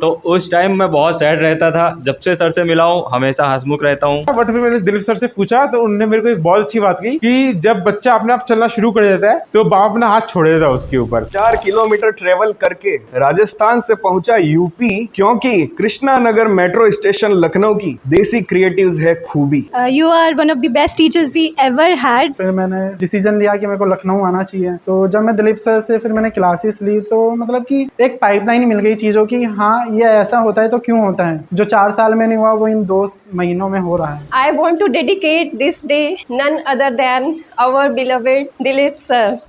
तो उस टाइम मैं बहुत सैड रहता था। जब से सर से मिला हूँ हमेशा हंसमुख रहता हूँ। बट फिर मैंने दिलीप सर से पूछा तो उन्होंने मेरे को एक बहुत अच्छी बात कही कि जब बच्चा अपने आप चलना शुरू कर देता है तो बाप अपना हाथ छोड़ देता है उसके ऊपर। 4 किलोमीटर ट्रेवल करके राजस्थान से पहुंचा यूपी, क्योंकि कृष्णा नगर मेट्रो स्टेशन लखनऊ की देसी क्रिएटिव्स है खूबी। You are one of the best teachers we ever had. फिर मैंने डिसीजन लिया कि मेरे को लखनऊ आना चाहिए। तो जब मैं दिलीप सर से फिर मैंने क्लासेस ली तो मतलब कि एक पाइपलाइन मिल गई चीज़ों की, हाँ ये ऐसा होता है तो क्यों होता है, जो 4 साल में नहीं हुआ वो इन 2 महीनों में हो रहा है। I want to dedicate this day none other than our beloved Dilip sir.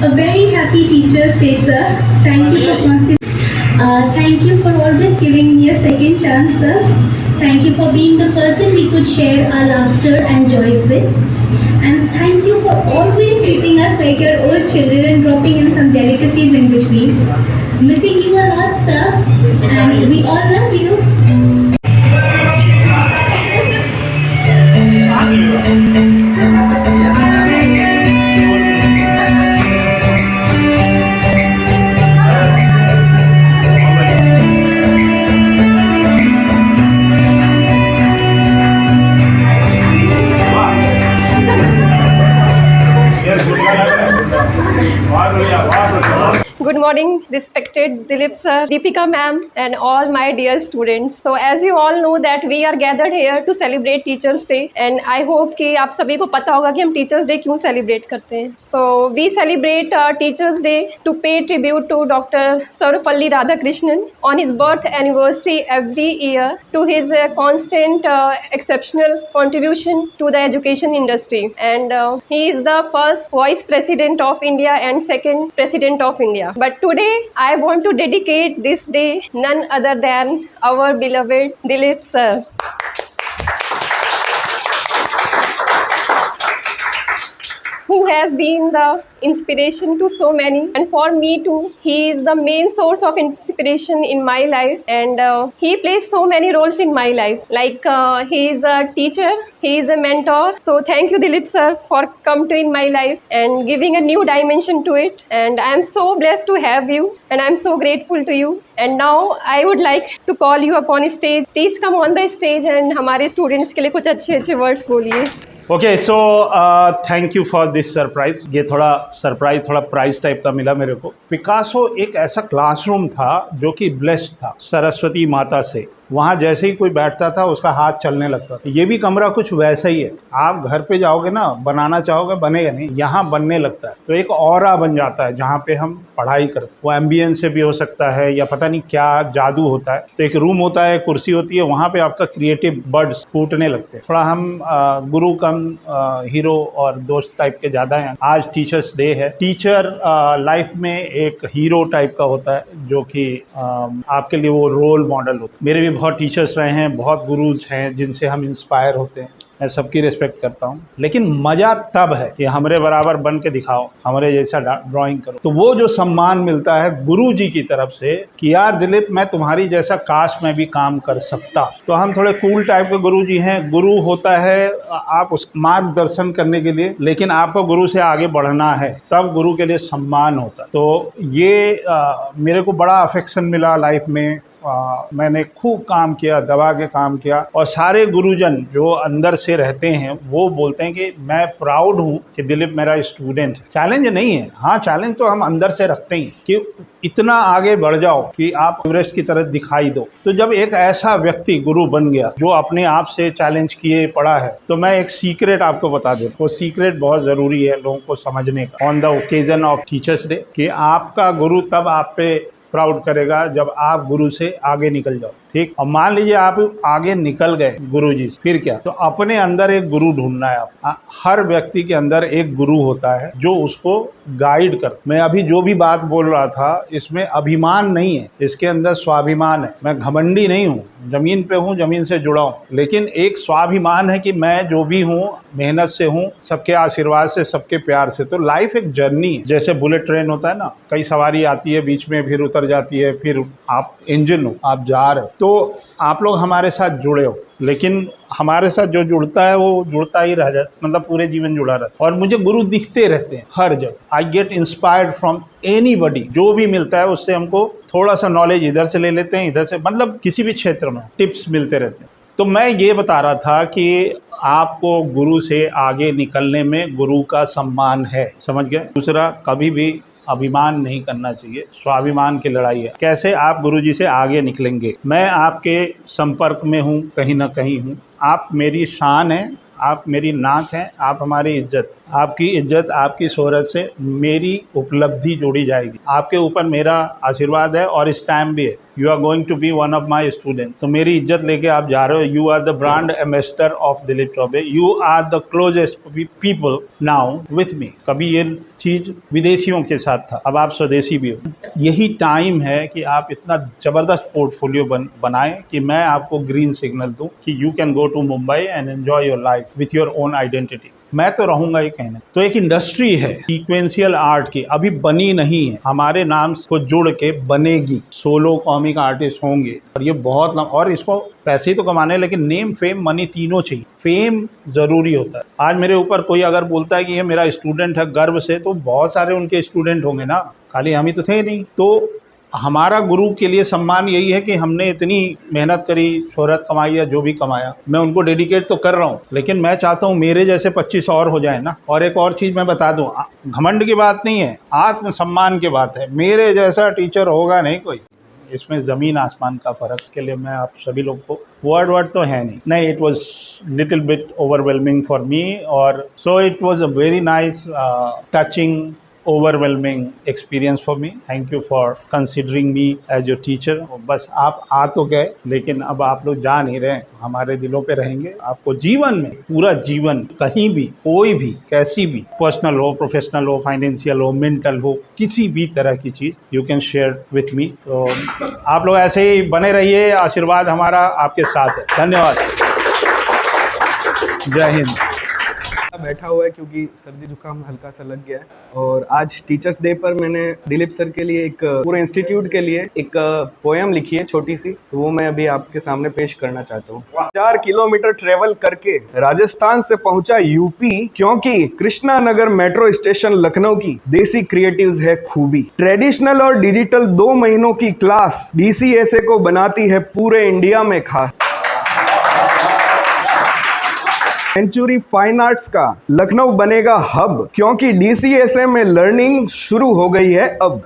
A very happy Teachers Day, sir. Thank you for thank you for always giving me a second chance, sir. Thank you for being the person we could share our laughter and joys with. And thank you for always treating us like your old children and dropping in some delicacies in between. Missing you a lot, sir. And we all love you. Good morning, respected Dilip sir, Deepika ma'am, and all my dear students. So as you all know that we are gathered here to celebrate Teachers Day, and I hope कि आप सभी को पता होगा कि हम Teachers Day क्यों celebrate करते हैं. So we celebrate Teachers Day to pay tribute to Dr. Sarvapalli Radhakrishnan on his birth anniversary every year, to his constant exceptional contribution to the education industry, and he is the first Vice President of India and second President of India. But today I want to dedicate this day none other than our beloved Dilip sir. Who has been the inspiration to so many, and for me too. He is the main source of inspiration in my life, and he plays so many roles in my life. Like he is a teacher, he is a mentor. So thank you Dilip sir for come to in my life and giving a new dimension to it. And I am so blessed to have you, and I am so grateful to you. And now I would like to call you upon stage. Please come on the stage and हमारे students के लिए कुछ अच्छे words बोलिए. Okay so thank you for this surprise. ये थोड़ा surprise, थोड़ा prize type का मिला मेरे को। पिकासो एक ऐसा क्लासरूम था जो कि ब्लेस्ड था सरस्वती माता से। वहाँ जैसे ही कोई बैठता था उसका हाथ चलने लगता था। ये भी कमरा कुछ वैसा ही है। आप घर पे जाओगे ना, बनाना चाहोगे बनेगा नहीं, यहाँ बनने लगता है। तो एक ऑरा बन जाता है जहाँ पे हम पढ़ाई करते। वो एम्बियंस से भी हो सकता है या पता नहीं क्या जादू होता है। तो एक रूम होता है, कुर्सी होती है, वहाँ पे आपका क्रिएटिव बर्ड्स फूटने लगते हैं। थोड़ा हम गुरु कम हीरो और दोस्त टाइप के ज़्यादा हैं। आज टीचर्स डे है। टीचर लाइफ में एक हीरो टाइप का होता है जो कि आपके लिए वो रोल मॉडल होता है। मेरे भी बहुत टीचर्स रहे हैं, बहुत गुरुज हैं जिनसे हम इंस्पायर होते हैं। मैं सबकी रिस्पेक्ट करता हूँ, लेकिन मज़ा तब है कि हमारे बराबर बन के दिखाओ, हमारे जैसा ड्राइंग करो। तो वो जो सम्मान मिलता है गुरु जी की तरफ से कि यार दिलीप मैं तुम्हारी जैसा काश में भी काम कर सकता। तो हम थोड़े कूल टाइप के गुरु जी हैं। गुरु होता है आप उस मार्गदर्शन करने के लिए, लेकिन आपको गुरु से आगे बढ़ना है, तब गुरु के लिए सम्मान होता है। तो ये मेरे को बड़ा अफेक्शन मिला लाइफ में। मैंने खूब काम किया, दबा के काम किया, और सारे गुरुजन जो अंदर से रहते हैं वो बोलते हैं कि मैं प्राउड हूँ कि दिलीप मेरा स्टूडेंट है। चैलेंज नहीं है, हाँ चैलेंज तो हम अंदर से रखते हैं कि इतना आगे बढ़ जाओ कि आप एवरेस्ट की तरह दिखाई दो। तो जब एक ऐसा व्यक्ति गुरु बन गया जो अपने आप से चैलेंज किए पड़ा है, तो मैं एक सीक्रेट आपको बता दूं। वो सीक्रेट बहुत ज़रूरी है लोगों को समझने का on the occasion of teachers day, कि आपका गुरु तब आप पे प्राउड करेगा जब आप गुरु से आगे निकल जाओ। ठीक। और मान लीजिए आप आगे निकल गए गुरुजी से, फिर क्या? तो अपने अंदर एक गुरु ढूंढना है आप। हर व्यक्ति के अंदर एक गुरु होता है जो उसको गाइड कर। मैं अभी जो भी बात बोल रहा था इसमें अभिमान नहीं है, इसके अंदर स्वाभिमान है। मैं घमंडी नहीं हूँ, जमीन पे हूँ, जमीन से जुड़ा हूँ, लेकिन एक स्वाभिमान है कि मैं जो भी हूँ मेहनत से हूँ, सबके आशीर्वाद से, सबके प्यार से। तो लाइफ एक जर्नी है, जैसे बुलेट ट्रेन होता है ना, कई सवारी आती है बीच में, फिर उतर जाती है, फिर आप इंजन हो, आप जा रहे हो। तो आप लोग हमारे साथ जुड़े हो, लेकिन हमारे साथ जो जुड़ता है वो जुड़ता ही रह जाता, मतलब पूरे जीवन जुड़ा रहता है। और मुझे गुरु दिखते रहते हैं हर जगह। I get inspired from anybody, जो भी मिलता है उससे हमको थोड़ा सा नॉलेज इधर से ले लेते हैं, इधर से, मतलब किसी भी क्षेत्र में टिप्स मिलते रहते हैं। तो मैं ये बता रहा था कि आपको गुरु से आगे निकलने में गुरु का सम्मान है, समझ गए? दूसरा, कभी भी अभिमान नहीं करना चाहिए, स्वाभिमान की लड़ाई है। कैसे आप गुरुजी से आगे निकलेंगे? मैं आपके संपर्क में हूँ, कहीं ना कहीं हूँ। आप मेरी शान है, आप मेरी नाक हैं, आप हमारी इज्जत। आपकी इज्जत, आपकी शोहरत से मेरी उपलब्धि जोड़ी जाएगी। आपके ऊपर मेरा आशीर्वाद है और स्टैम्प भी है। You are going to be one of my student. तो मेरी इज्जत लेके आप जा रहे हो। You are the brand ambassador of Dilip Chaubey. You are the closest people now with me. कभी ये चीज़ विदेशियों के साथ था, अब आप स्वदेशी भी हो। यही टाइम है कि आप इतना ज़बरदस्त पोर्टफोलियो बनाएं कि मैं आपको ग्रीन सिग्नल दूं कि you can go to Mumbai and enjoy your life with your own identity. मैं तो रहूंगा ही कहने। तो एक इंडस्ट्री है सीक्वेंशियल आर्ट की, अभी बनी नहीं है, हमारे नाम को जुड़ के बनेगी। सोलो कॉमिक आर्टिस्ट होंगे और ये बहुत और इसको पैसे तो कमाने, लेकिन नेम, फेम, मनी तीनों चाहिए। फेम जरूरी होता है। आज मेरे ऊपर कोई अगर बोलता है कि ये मेरा स्टूडेंट है गर्व से, तो बहुत सारे उनके स्टूडेंट होंगे ना, खाली हम ही तो थे नहीं। तो हमारा गुरु के लिए सम्मान यही है कि हमने इतनी मेहनत करी, शोहरत कमाई या जो भी कमाया, मैं उनको डेडिकेट तो कर रहा हूँ, लेकिन मैं चाहता हूँ मेरे जैसे 25 और हो जाए ना। और एक और चीज़ मैं बता दूँ, घमंड की बात नहीं है, आत्मसम्मान की बात है। मेरे जैसा टीचर होगा नहीं कोई, इसमें ज़मीन आसमान का फ़र्क। के लिए मैं आप सभी लोग को वर्ड तो है नहीं, it was little bit overwhelming for me. और so it was a very nice touching overwhelming experience for me. Thank you for considering me as your teacher. बस आप आ तो गए, लेकिन अब आप लोग जा नहीं रहे, हमारे दिलों पे रहेंगे। आपको जीवन में, पूरा जीवन, कहीं भी, कोई भी, कैसी भी, पर्सनल हो, प्रोफेशनल हो, फाइनेंशियल हो, मेंटल हो, किसी भी तरह की चीज़ you can share with me. तो आप लोग ऐसे ही बने रहिए, आशीर्वाद हमारा आपके साथ है। धन्यवाद। जय हिंद। बैठा हुआ है क्योंकि सर्दी जुकाम हल्का सा लग गया है। और आज टीचर्स डे पर मैंने दिलीप सर के लिए, एक पूरे इंस्टीट्यूट के लिए एक पोयम लिखी है छोटी सी, तो वो मैं अभी आपके सामने पेश करना चाहता हूँ। 4 किलोमीटर ट्रेवल करके राजस्थान से पहुंचा यूपी, क्योंकि कृष्णा नगर मेट्रो स्टेशन लखनऊ की देसी क्रिएटिव्स है खूबी। ट्रेडिशनल और डिजिटल 2 महीनों की क्लास DCSA को बनाती है पूरे इंडिया में खास। सेंचुरी फाइन आर्ट्स का लखनऊ बनेगा हब, क्योंकि DCSA में लर्निंग शुरू हो गई है अब।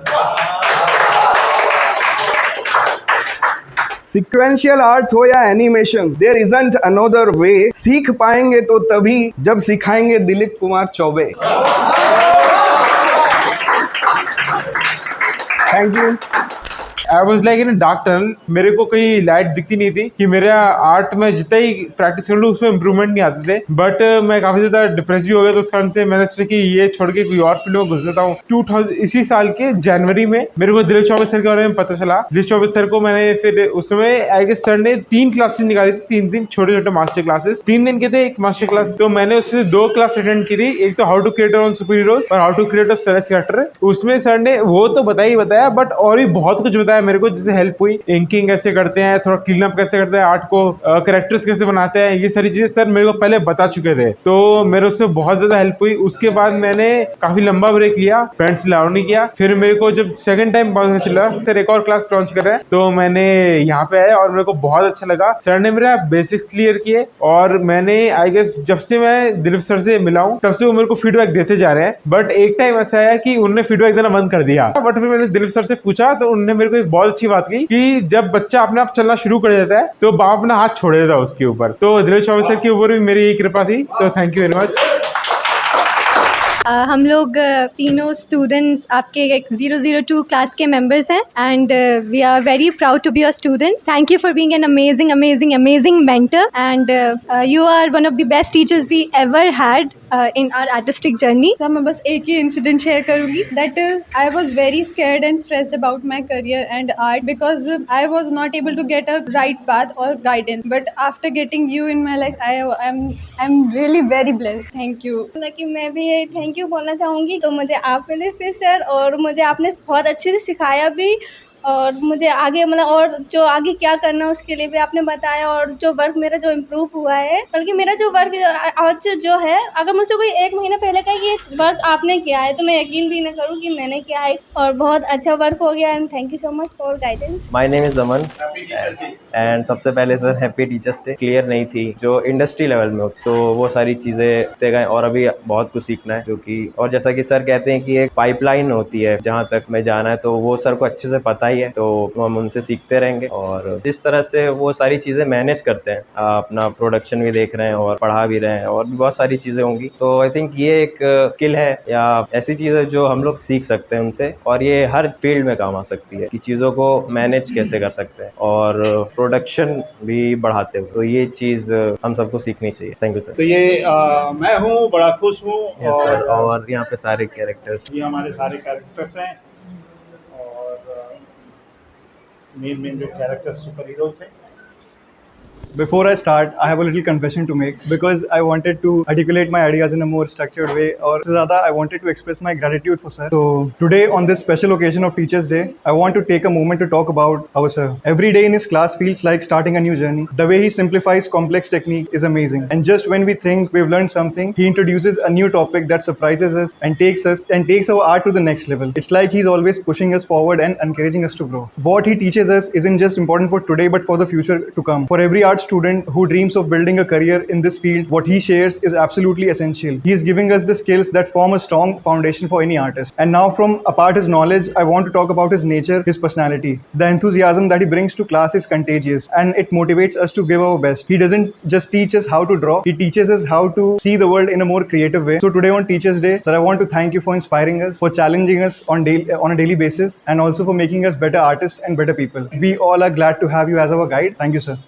सीक्वेंशियल आर्ट्स हो या animation, there isn't another way. सीख पाएंगे तो तभी जब सिखाएंगे Dilip Kumar Chaubey. Thank you. I was like in dark tunnel. मेरे को कहीं लाइट दिखती नहीं थी कि मेरा आर्ट में जितना ही प्रैक्टिस कर लूँ उसमें इम्प्रूवमेंट नहीं आते थे। बट मैं काफ़ी ज़्यादा डिप्रेस भी हो गया, तो उस कारण से मैंने सोचा कि ये छोड़ के कोई और फील्ड में घुस जाता हूँ। 2000 इसी साल के जनवरी में मेरे को दिलीप चौबे सर के बारे में पता चला। दिलीप चौबे सर को मैंने फिर उसमें आई गेस सर ने 3 क्लासेस निकाली थी, 3 छोटे छोटे मास्टर क्लासेस, 3 दिन के थे एक मास्टर क्लास। तो मैंने उसमें 2 क्लास अटेंड की थी, एक तो how to create on super heroes और how to create stellar character. उसमें सर ने वो तो बताया बट और भी बहुत कुछ बताया मेरे को, जिससे हेल्प हुई। इंकिंग कैसे करते हैं, थोड़ा क्लीन अप कैसे करते हैं, आर्ट को कैरेक्टर्स कैसे बनाते हैं, ये सारी चीजें सर मेरे को पहले बता चुके थे, तो मेरे उससे बहुत ज्यादा हेल्प हुई। उसके बाद मैंने काफी लंबा ब्रेक लिया, फ्रेंड्स अलाउ नहीं किया। फिर मेरे को जब सेकंड टाइम पता चला सर एक और क्लास लॉन्च कर रहे हैं, तो मैंने यहाँ पे आया और मेरे को बहुत अच्छा लगा। सर ने मेरा बेसिक्स क्लियर किए और मैंने आई गेस जब से मैं दिलीप सर से मिला हूँ तब से वो मेरे को फीडबैक देते जा रहे हैं। बट एक टाइम ऐसा आया कि उन्होंने फीडबैक देना बंद कर दिया। बट फिर मैंने दिलीप सर से पूछा तो उन्होंने मेरे को एक बहुत अच्छी बात की कि जब बच्चा अपने आप चलना शुरू कर देता है तो बाप अपना हाथ छोड़ देता है उसके ऊपर। तो दिलीप चौबे सर के ऊपर भी मेरी यही कृपा थी। तो थैंक यू वेरी मच। हम लोग तीनों स्टूडेंट्स आपके 002 क्लास के मेंबर्स हैं and we are very proud to be your students. Thank you for being an amazing mentor and you are one of the best teachers we ever had in our artistic journey. Sir मैं बस एक ही incident share करूँगी that I was very scared and stressed about my career and art because I was not able to get a right path और guidance but after getting you in my life I am really very blessed. Thank you. कि मैं भी thank you बोलना चाहूँगी. तो मुझे आप मिले फिर सर और मुझे आपने बहुत अच्छे से सिखाया भी और मुझे आगे मतलब और जो आगे क्या करना है उसके लिए भी आपने बताया और जो वर्क मेरा जो इम्प्रूव हुआ है बल्कि मेरा जो वर्क आज जो है अगर मुझसे कोई 1 महीना पहले का ये वर्क आपने किया है तो मैं यकीन भी ना करूँ कि मैंने किया है और बहुत अच्छा वर्क हो गया and thank you so much for guidance. My name is Aman and सबसे पहले sir happy teachers day. Clear नहीं थी जो इंडस्ट्री लेवल में हो तो वो सारी चीज़ें ते गए और अभी बहुत कुछ सीखना है क्योंकि और जैसा कि सर कहते हैं कि एक पाइपलाइन होती है जहाँ तक मैं जाना है तो वो सर को अच्छे से पता ही है तो हम उनसे सीखते रहेंगे और जिस तरह से वो सारी चीज़ें मैनेज करते हैं अपना प्रोडक्शन भी देख रहे हैं और पढ़ा भी रहे हैं और भी बहुत सारी चीज़ें होंगी तो आई थिंक ये एक स्किल है या ऐसी चीज़ है जो हम लोग सीख सकते हैं उनसे और ये हर फील्ड में काम आ सकती है कि चीज़ों को मैनेज कैसे कर सकते हैं और प्रोडक्शन भी बढ़ाते हुए तो ये चीज़ हम सबको सीखनी चाहिए. Thank you sir. तो ये मैं हूँ बड़ा खुश हूँ और यहाँ पे सारे कैरेक्टर्स ये हमारे सारे कैरेक्टर्स हैं और मेन जो कैरेक्टर्स सुपर हीरोज हैं. Before I start, I have a little confession to make because I wanted to articulate my ideas in a more structured way. Or rather, I wanted to express my gratitude for sir. So today, on this special occasion of Teachers' Day, I want to take a moment to talk about our sir. Every day in his class feels like starting a new journey. The way he simplifies complex technique is amazing. And just when we think we've learned something, he introduces a new topic that surprises us and takes our art to the next level. It's like he's always pushing us forward and encouraging us to grow. What he teaches us isn't just important for today, but for the future to come. For every art student who dreams of building a career in this field, what he shares is absolutely essential. He is giving us the skills that form a strong foundation for any artist. And now, from apart his knowledge, I want to talk about his nature, his personality. The enthusiasm that he brings to class is contagious and it motivates us to give our best. He doesn't just teach us how to draw, he teaches us how to see the world in a more creative way. So today on Teachers' Day, sir, I want to thank you for inspiring us, for challenging us on a daily basis, and also for making us better artists and better people. We all are glad to have you as our guide. Thank you, sir.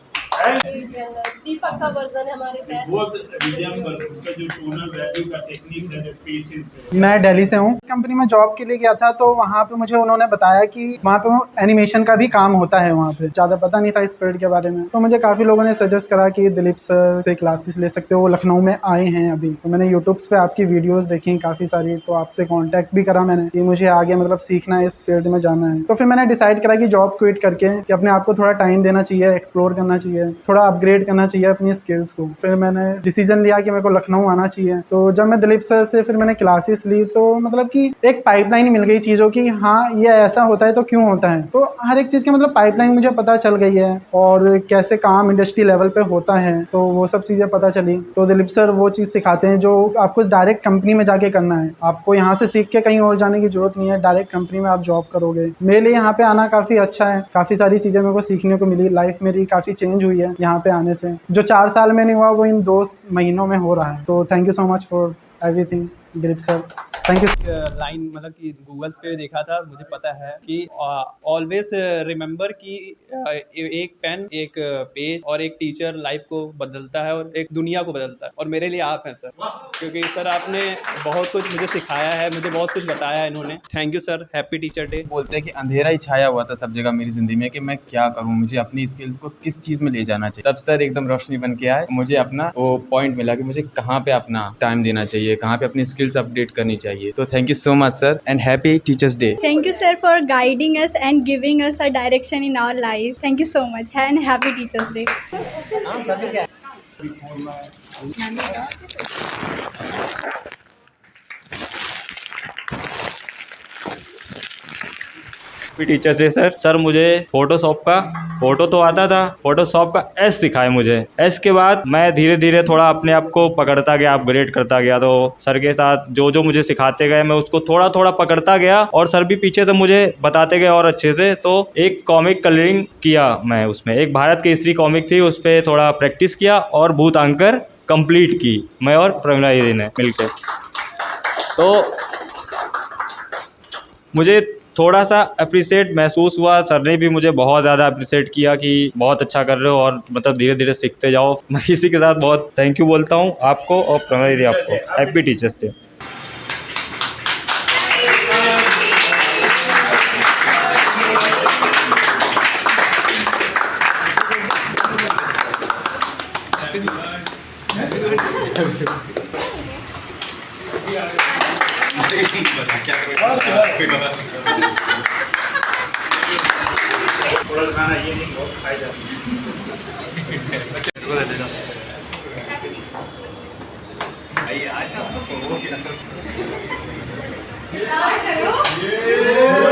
दीपक का version है हमारे पास बहुत reasonable उसका जो tonal value का technique है जो patience है. मैं दिल्ली से हूँ. कंपनी में जॉब के लिए गया था तो वहाँ पे मुझे उन्होंने बताया कि वहाँ पे एनिमेशन का भी काम होता है. वहाँ पे ज़्यादा पता नहीं था इस फील्ड के बारे में तो मुझे काफ़ी लोगों ने सजेस्ट करा कि दिलीप सर से क्लासेस ले सकते हो. वो लखनऊ में आए हैं अभी तो मैंने यूट्यूब पे आपकी वीडियोज़ देखी काफ़ी सारी तो आपसे कॉन्टैक्ट भी करा मैंने कि मुझे आगे मतलब सीखना है, इस फील्ड में जाना है. तो फिर मैंने डिसाइड करा कि जॉब क्विट करके कि अपने आप को थोड़ा टाइम देना चाहिए, एक्सप्लोर करना चाहिए, थोड़ा अपग्रेड करना चाहिए अपनी स्किल्स को. फिर मैंने डिसीजन लिया कि मेरे को लखनऊ आना चाहिए. तो जब मैं दिलीप सर से फिर मैंने क्लासेस ली तो मतलब कि एक पाइपलाइन मिल गई चीज़ों की. हाँ ये ऐसा होता है तो क्यों होता है तो हर एक चीज़ की मतलब पाइपलाइन मुझे पता चल गई है और कैसे काम इंडस्ट्री लेवल पे होता है तो वो सब चीज़ें पता चली. तो दिलीप सर वो चीज़ सिखाते हैं जो आपको डायरेक्ट कंपनी में जाके करना है. आपको यहाँ से सीख के कहीं और जाने की जरूरत नहीं है, डायरेक्ट कंपनी में आप जॉब करोगे. मेरे लिए यहाँ पे आना काफ़ी अच्छा है. काफ़ी सारी चीज़ें मेरे को सीखने को मिली. लाइफ मेरी काफ़ी चेंज हुई है यहाँ पे आने से. जो 4 साल में नहीं हुआ वो इन 2 महीनों में हो रहा है. तो thank you so much for everything Dilip sir. Thank you. Line मतलब कि गूगल्स पे देखा था, मुझे पता है कि ऑलवेज रिमेंबर कि एक पेन, एक पेज और एक टीचर लाइफ को बदलता है और एक दुनिया को बदलता है और मेरे लिए आप हैं सर. क्योंकि सर आपने बहुत कुछ मुझे सिखाया है, मुझे बहुत कुछ बताया है इन्होंने. Thank you sir. Happy teacher day. बोलते हैं कि अंधेरा ही छाया हुआ था सब जगह मेरी ज़िंदगी में कि मैं क्या करूं, मुझे अपनी स्किल्स को किस चीज़ में ले जाना चाहिए. तब सर एकदम रोशनी बन के आए. मुझे अपना वो पॉइंट मिला कि मुझे कहाँ पे अपना टाइम देना चाहिए, कहाँ पे अपनी स्किल्स अपडेट करनी चाहिए. तो thank you so much sir and happy teachers day. Thank you sir for guiding us and giving us a direction in our life. Thank you so much and happy Teachers Day. Teachers day sir मुझे photo तो आता था, Photoshop का S सिखाए मुझे. S के बाद मैं धीरे धीरे थोड़ा अपने आप को पकड़ता गया, अपग्रेड करता गया. तो सर के साथ जो मुझे सिखाते गए मैं उसको थोड़ा थोड़ा पकड़ता गया और सर भी पीछे से मुझे बताते गए और अच्छे से. तो एक कॉमिक कलरिंग किया मैं उसमें. एक भारत केसरी कॉमिक थी, उस पर थोड़ा प्रैक्टिस किया और भूतांकर कंप्लीट की मैं और प्रवीणा दीदी ने मिलकर. तो मुझे थोड़ा सा अप्रिशिएट महसूस हुआ। सर ने भी मुझे बहुत ज़्यादा अप्रिशिएट किया कि बहुत अच्छा कर रहे हो और मतलब धीरे धीरे सीखते जाओ। मैं इसी के साथ बहुत थैंक यू बोलता हूँ आपको और प्रणय दी आपको। Happy teachers day. थोड़ा खाना ये नहीं बहुत खाई जाती है।